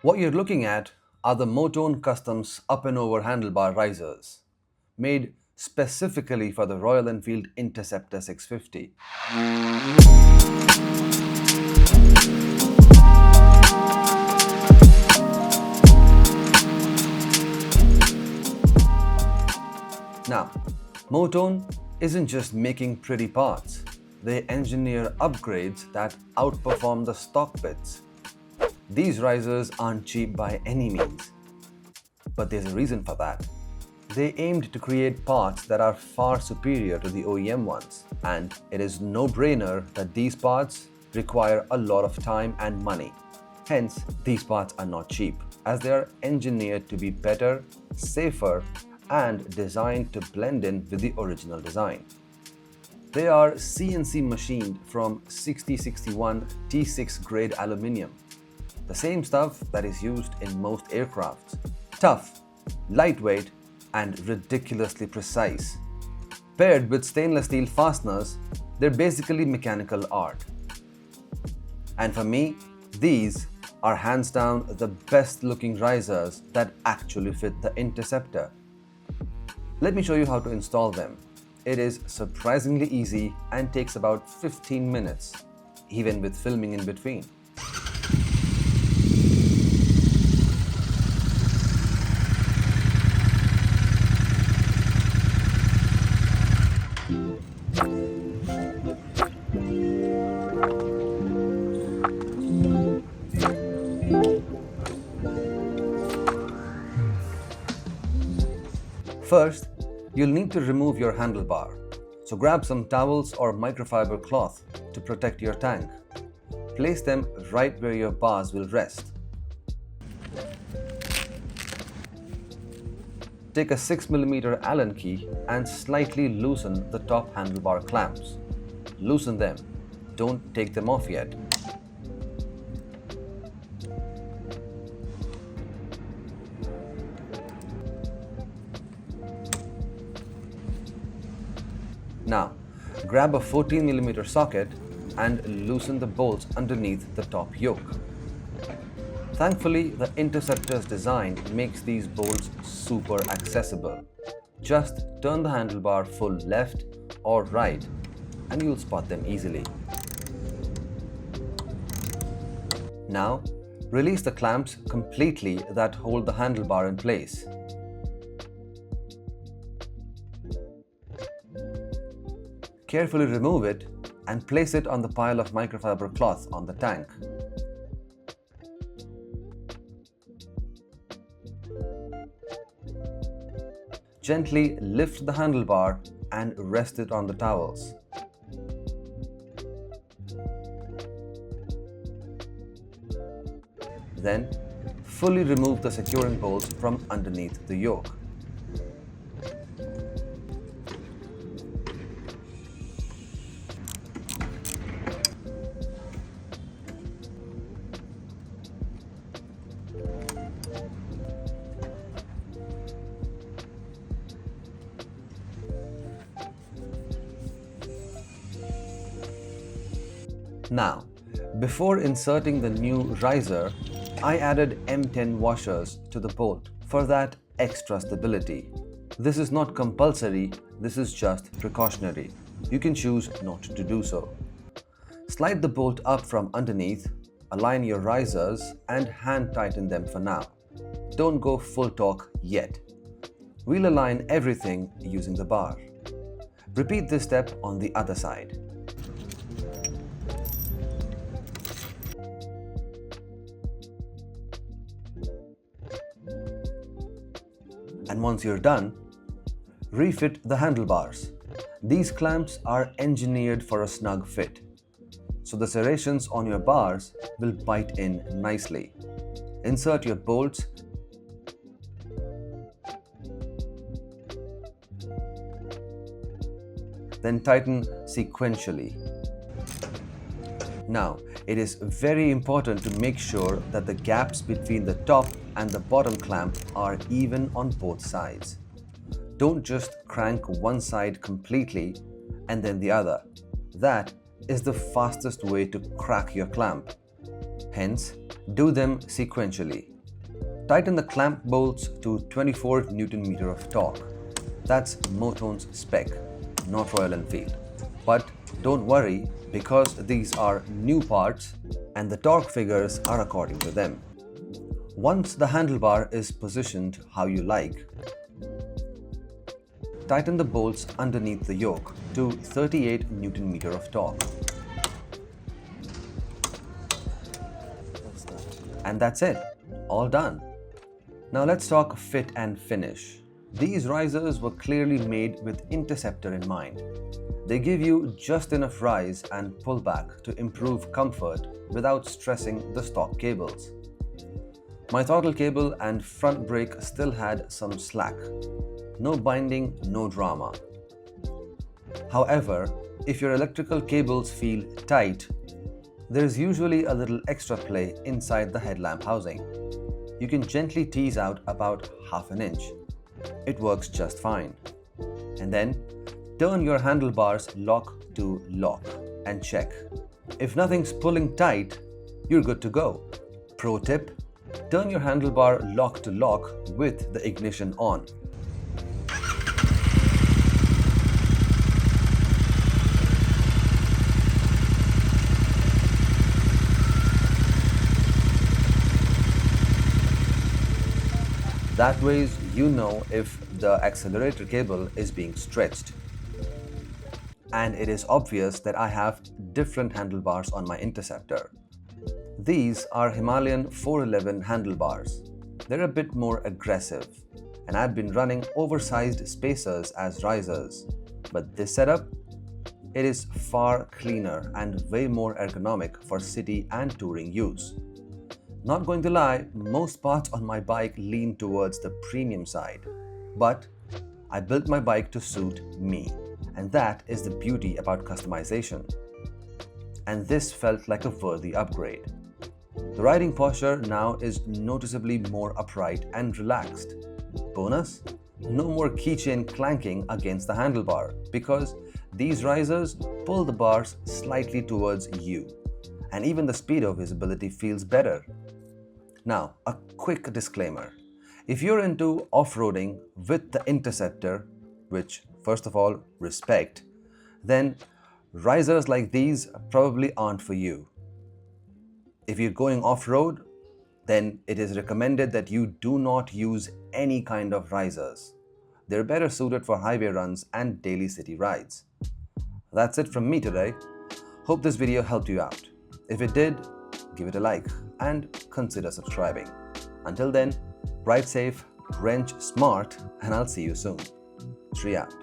What you're looking at are the Motone Customs up and over handlebar risers, made specifically for the Royal Enfield Interceptor 650. Now, Motone isn't just making pretty parts, they engineer upgrades that outperform the stock bits. These risers aren't cheap by any means, but there's a reason for that. They aimed to create parts that are far superior to the OEM ones, and it is no-brainer that these parts require a lot of time and money. Hence, these parts are not cheap, as they are engineered to be better, safer, and designed to blend in with the original design. They are CNC machined from 6061 T6 grade aluminium, the same stuff that is used in most aircrafts. Tough, lightweight, and ridiculously precise. Paired with stainless steel fasteners, they're basically mechanical art. And for me, these are hands down the best looking risers that actually fit the Interceptor. Let me show you how to install them. It is surprisingly easy and takes about 15 minutes, even with filming in between. First, you'll need to remove your handlebar. So grab some towels or microfiber cloth to protect your tank. Place them right where your bars will rest. Take a 6mm Allen key and slightly loosen the top handlebar clamps. Loosen them. Don't take them off yet. Now, grab a 14mm socket and loosen the bolts underneath the top yoke. Thankfully, the Interceptor's design makes these bolts super accessible. Just turn the handlebar full left or right and you'll spot them easily. Now, release the clamps completely that hold the handlebar in place. Carefully remove it and place it on the pile of microfiber cloth on the tank. Gently lift the handlebar and rest it on the towels. Then, fully remove the securing bolts from underneath the yoke. Now, before inserting the new riser, I added M10 washers to the bolt for that extra stability. This is not compulsory, this is just precautionary. You can choose not to do so. Slide the bolt up from underneath, align your risers and hand tighten them for now. Don't go full torque yet. We'll align everything using the bar. Repeat this step on the other side. And once you're done, refit the handlebars. These clamps are engineered for a snug fit, so the serrations on your bars will bite in nicely. Insert your bolts then tighten sequentially. Now, it is very important to make sure that the gaps between the top and the bottom clamp are even on both sides. Don't just crank one side completely and then the other. That is the fastest way to crack your clamp. Hence, do them sequentially. Tighten the clamp bolts to 24 Nm of torque. That's Motone's Spec, not RoyalEnfield. But don't worry, because these are new parts and the torque figures are according to them. Once the handlebar is positioned how you like, tighten the bolts underneath the yoke to 38 Nm of torque. And that's it, all done. Now let's talk fit and finish. These risers were clearly made with Interceptor in mind. They give you just enough rise and pull back to improve comfort without stressing the stock cables. My throttle cable and front brake still had some slack. No binding, no drama. However, if your electrical cables feel tight, there's usually a little extra play inside the headlamp housing. You can gently tease out about ½ an inch. It works just fine. And then, turn your handlebars lock to lock and check. If nothing's pulling tight, you're good to go. Pro tip, turn your handlebar lock to lock with the ignition on. That way you know if the accelerator cable is being stretched. And it is obvious that I have different handlebars on my Interceptor. These are Himalayan 411 handlebars. They're a bit more aggressive, and I've been running oversized spacers as risers. But this setup, it is far cleaner and way more ergonomic for city and touring use. Not going to lie, most parts on my bike lean towards the premium side, but I built my bike to suit me, and that is the beauty about customization. And this felt like a worthy upgrade. The riding posture now is noticeably more upright and relaxed. Bonus? No more keychain clanking against the handlebar, because these risers pull the bars slightly towards you, and even the speedo visibility feels better. Now, a quick disclaimer. If you're into off-roading with the Interceptor, which first of all, respect, then risers like these probably aren't for you. If you're going off-road, then it is recommended that you do not use any kind of risers. They're better suited for highway runs and daily city rides. That's it from me today. Hope this video helped you out. If it did, give it a like and consider subscribing. Until then, ride safe, wrench smart, and I'll see you soon. Shri out.